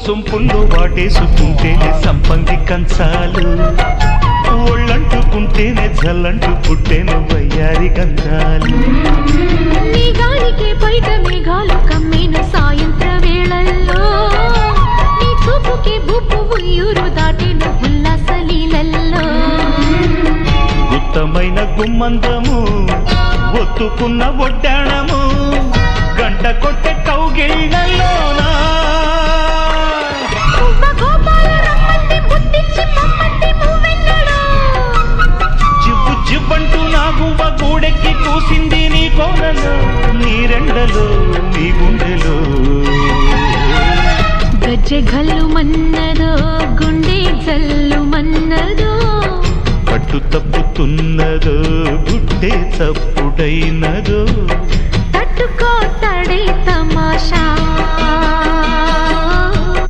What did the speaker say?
సొంపుల్లో వాటేసుకుంటేనే సంపంగి కంచాలు, ఒళ్ళంటుకుంటేనే జల్లంటు పుట్టేను వయ్యారి గంధాలు. నీ గాలికే బయట మేఘాలు కమ్మేను సాయంత్ర వేళల్లో, నీ చూపుకే బుప్పు ఉయ్యూరు దాటేను ఉల్లాస లీలల్లో. గుత్తమైన గుమ్మందము ఒత్తుకున్న ఒడ్డాణము, గంట కొట్టే కౌగిళ్ళలోనా జివ్వు జివ్వంటూ నా గువ్వ గూడెక్కి కూసింది నీ కోరలో, నీ రెండలో నీ గుండెలో. గజ్జె గల్లు మన్నదో గుండె జల్లు మన్నదో, పట్టు తప్పుతున్నదో గుడ్డే తప్పుడైనదో, తట్టుకో తడే తమాషా.